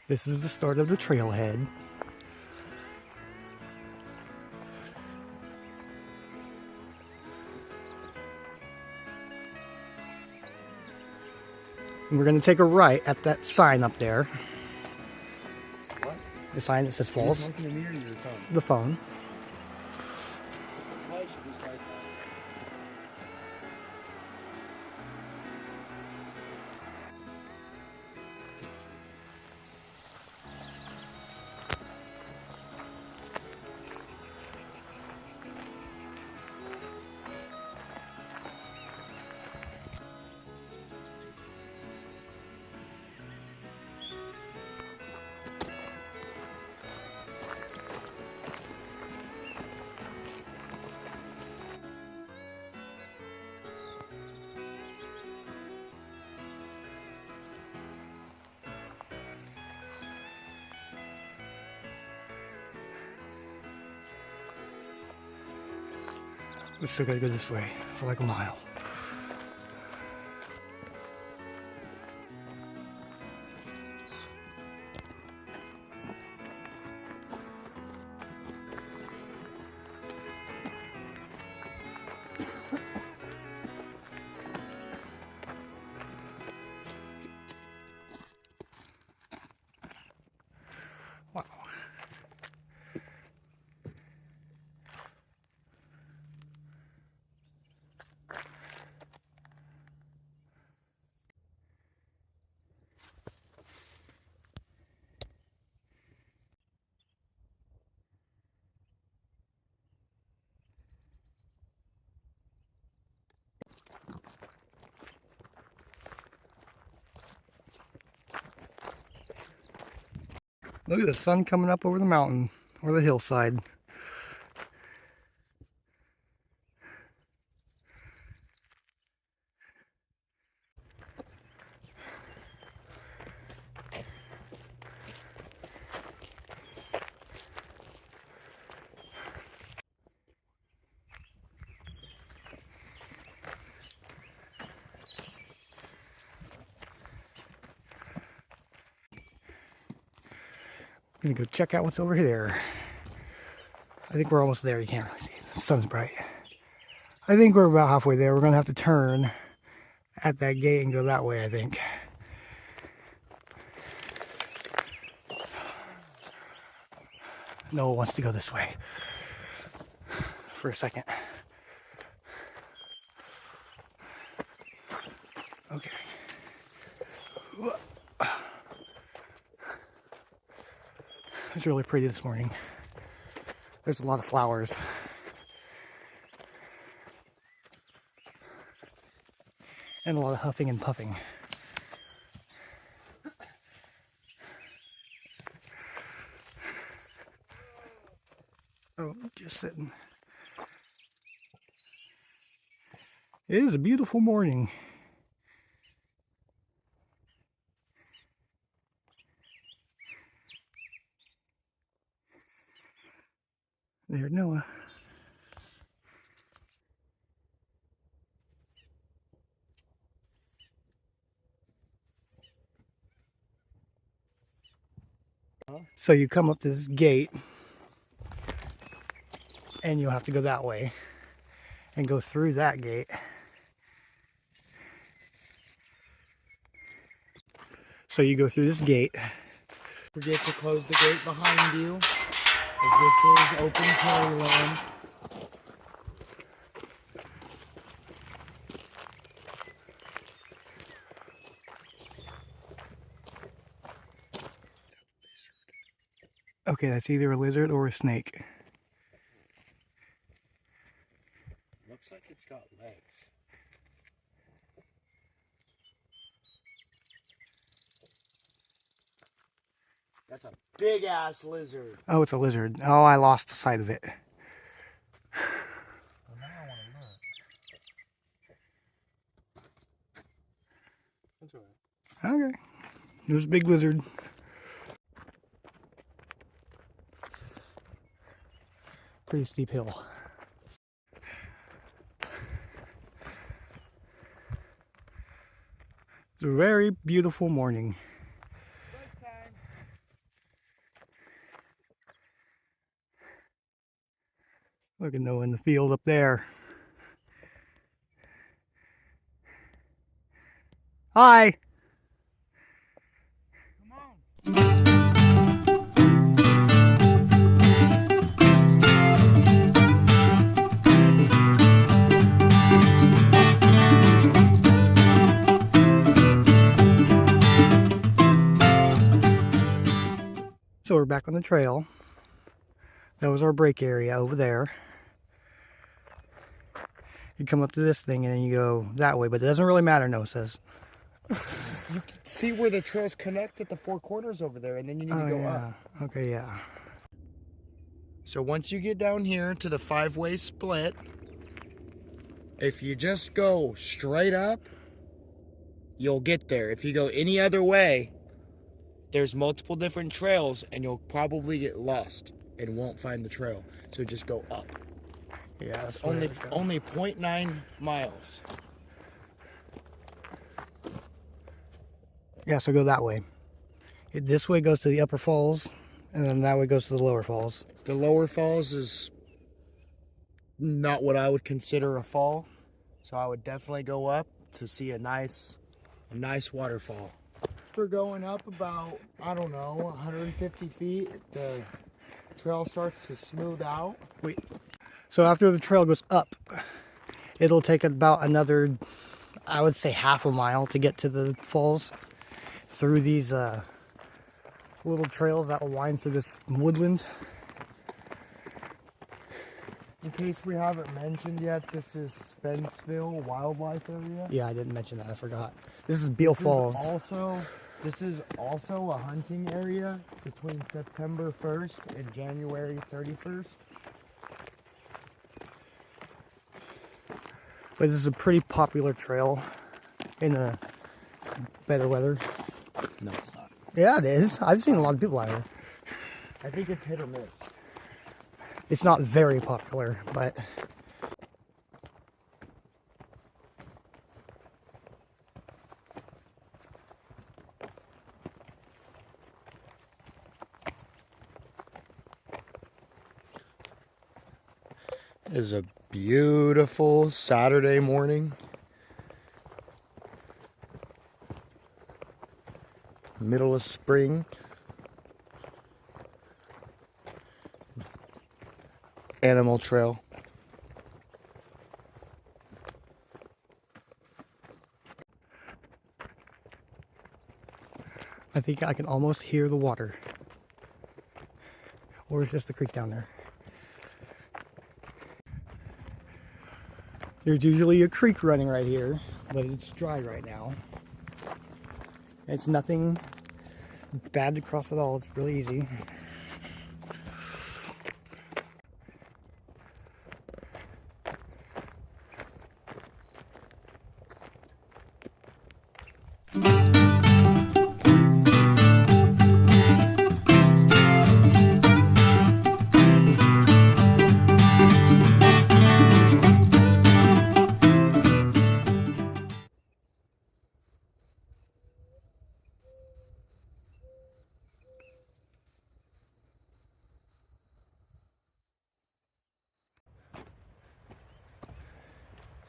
This is the start of the trailhead. And we're going to take a right at that sign up there. What? The sign that says falls. Are you talking to me or your phone? The phone. Why should we start that? We still gotta go this way for like a mile. Wow. Look at the sun coming up over the mountain or the hillside. I'm gonna go check out what's over there. I think we're almost there. You can't really see. The sun's bright. I think we're about halfway there. We're gonna have to turn at that gate and go that way, I think. Noah wants to go this way for a second. Okay. It's really pretty this morning. There's a lot of flowers. And a lot of huffing and puffing. Oh, just sitting. It is a beautiful morning. There's Noah. So you come up to this gate and you'll have to go that way and go through that gate. So you go through this gate. Forget to close the gate behind you, as this is open carry land. Okay, that's either a lizard or a snake. Looks like it's got legs. That's a big ass lizard. Oh, it's a lizard. Oh, I lost the sight of it. Well, now I want to look. That's all right. Okay. It was a big lizard. Pretty steep hill. It's a very beautiful morning. Look at Noah in the field up there. Hi. Come on. So we're back on the trail. That was our break area over there. You come up to this thing and then you go that way, but it doesn't really matter, Noah says. You can see where the trails connect at the four corners over there, and then you need to go up. Okay, yeah. So once you get down here to the 5-way split, if you just go straight up, you'll get there. If you go any other way, there's multiple different trails and you'll probably get lost and won't find the trail. So just go up. Yeah, It's only 0.9 miles. Yeah, so go that way. This way goes to the upper falls, and then that way goes to the lower falls. The lower falls is not what I would consider a fall. So I would definitely go up to see a nice waterfall. We're going up about, I don't know, 150 feet. The trail starts to smooth out. Wait. So after the trail goes up, it'll take about another, I would say, half a mile to get to the falls through these little trails that will wind through this woodland. In case we haven't mentioned yet, this is Spenceville Wildlife Area. Yeah, I didn't mention that. I forgot. This is Beale Falls. This is also a hunting area between September 1st and January 31st. But this is a pretty popular trail in the better weather. No, it's not. Yeah, it is. I've seen a lot of people out here. I think it's hit or miss. It's not very popular, but It is a beautiful Saturday morning. Middle of spring. Animal trail. I think I can almost hear the water. Or it's just the creek down there. There's usually a creek running right here, but it's dry right now. It's nothing bad to cross at all. It's really easy.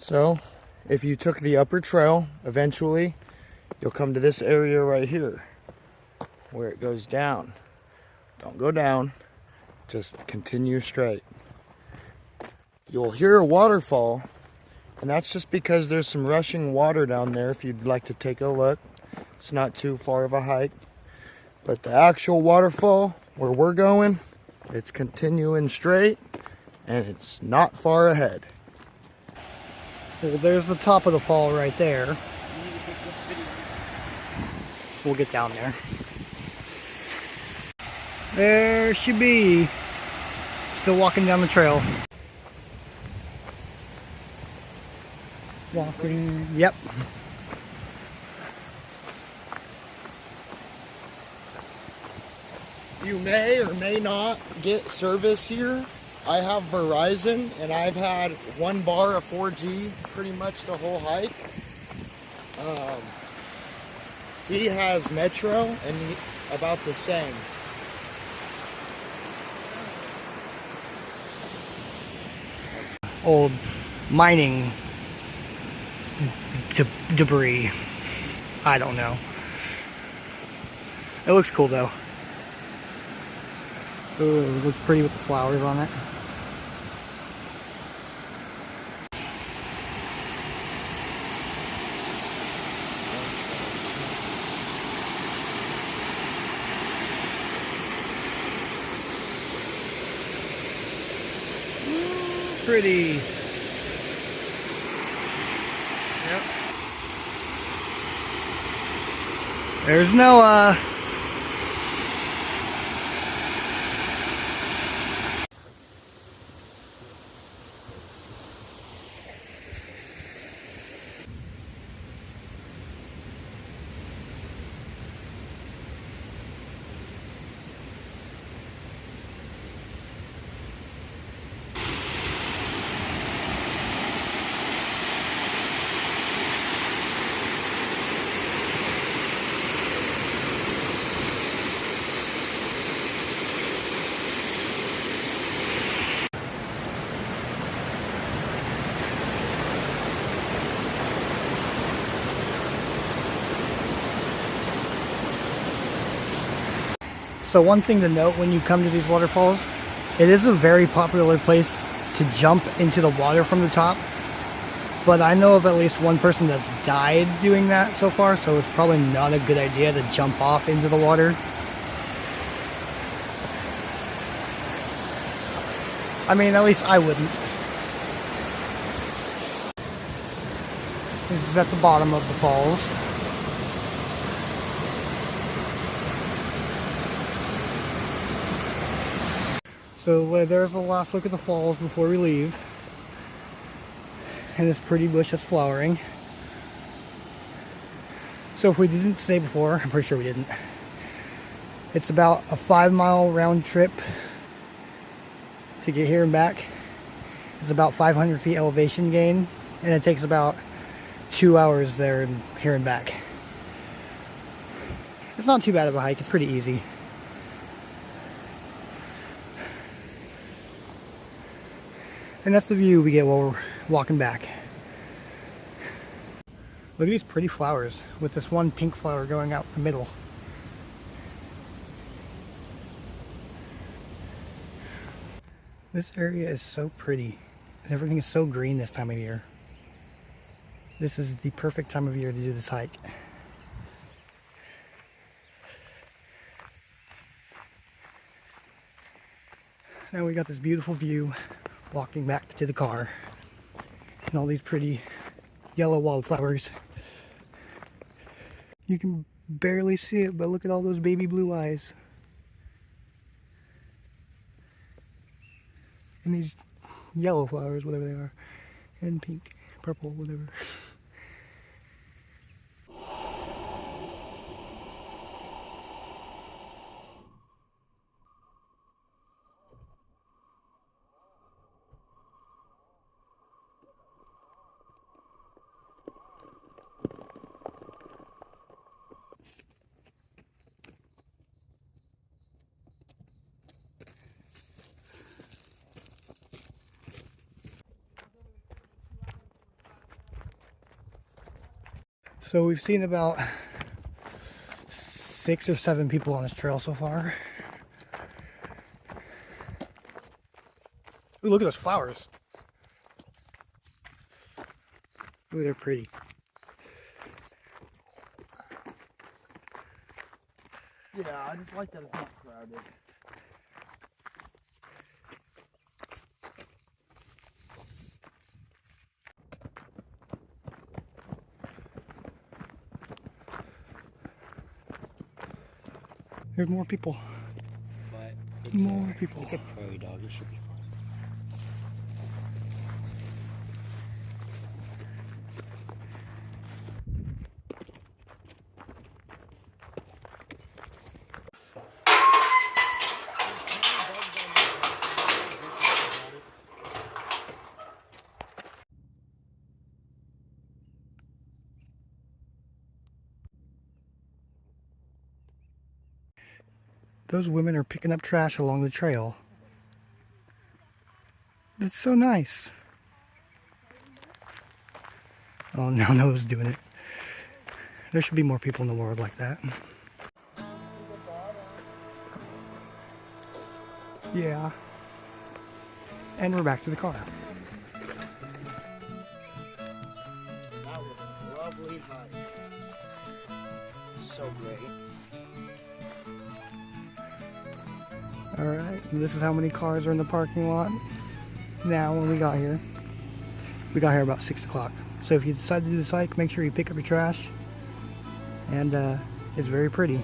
So, if you took the upper trail, eventually you'll come to this area right here where it goes down. Don't go down, just continue straight. You'll hear a waterfall, and that's just because there's some rushing water down there if you'd like to take a look. It's not too far of a hike, but the actual waterfall where we're going, it's continuing straight and it's not far ahead. Well, there's the top of the fall right there. We'll get down there. There she be. Still walking down the trail. Walking, yep. You may or may not get service here. I have Verizon, and I've had 1 bar of 4G pretty much the whole hike. He has Metro, and about the same. old mining debris. I don't know. It looks cool though. Ooh, it looks pretty with the flowers on it. Pretty. Yep. There's Noah. So one thing to note when you come to these waterfalls, it is a very popular place to jump into the water from the top. But I know of at least one person that's died doing that so far, so it's probably not a good idea to jump off into the water. I mean, at least I wouldn't. This is at the bottom of the falls. So there's the last look at the falls before we leave. And this pretty bush that's flowering. So if we didn't say before, I'm pretty sure we didn't. It's about a 5-mile round trip to get here and back. It's about 500 feet elevation gain, and it takes about 2 hours there and here and back. It's not too bad of a hike, it's pretty easy. And that's the view we get while we're walking back. Look at these pretty flowers with this one pink flower going out the middle. This area is so pretty and everything is so green this time of year. This is the perfect time of year to do this hike. Now we got this beautiful view walking back to the car and all these pretty yellow wildflowers. You can barely see it, but look at all those baby blue eyes. And these yellow flowers, whatever they are, and pink, purple, whatever. So we've seen about 6 or 7 people on this trail so far. Ooh, look at those flowers. Ooh, they're pretty. Yeah, I just like that it's not crowded. There's more people. But More people. It's a prairie dog, it should be fine. Those women are picking up trash along the trail. It's so nice. Oh, now Noah's doing it. There should be more people in the world like that. Yeah. And we're back to the car. That was a lovely hike. So great. Alright, this is how many cars are in the parking lot now when we got here. We got here about 6 o'clock. So if you decide to do this hike, make sure you pick up your trash. And it's very pretty.